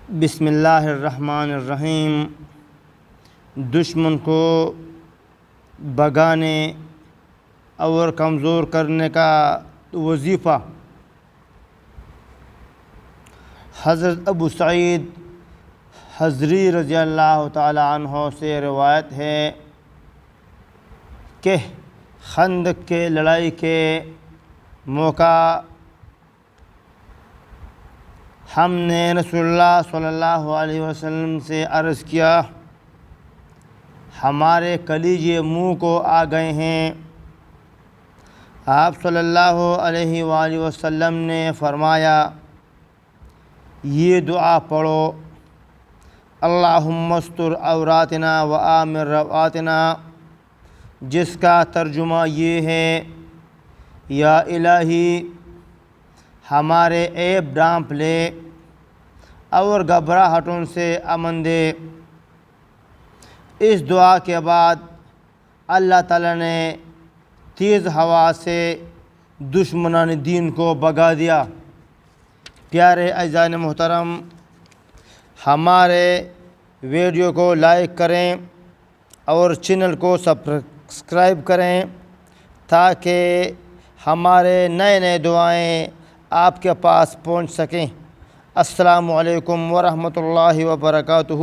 بسم اللہ الرحمن الرحیم۔ دشمن کو بھگانے اور کمزور کرنے کا وظیفہ۔ حضرت ابو سعید خدری رضی اللہ تعالی عنہ سے روایت ہے کہ خندق کے لڑائی کے موقع ہم نے رسول اللہ صلی اللہ علیہ وسلم سے عرض کیا، ہمارے کلیجے منہ کو آ گئے ہیں۔ آپ صلی اللہ علیہ وآلہ وسلم نے فرمایا، یہ دعا پڑھو، اللہم استر عوراتنا و آمن رواتنا، جس کا ترجمہ یہ ہے، یا الہی ہمارے عیب ڈھانپ لے اور گھبراہٹوں سے امن دے۔ اس دعا کے بعد اللہ تعالیٰ نے تیز ہوا سے دشمنان دین کو بھگا دیا۔ پیارے عزیزان محترم، ہمارے ویڈیو کو لائک کریں اور چینل کو سبسکرائب کریں تاکہ ہمارے نئے دعائیں آپ کے پاس پہنچ سکیں۔ السلام علیکم ورحمۃ اللہ وبرکاتہ۔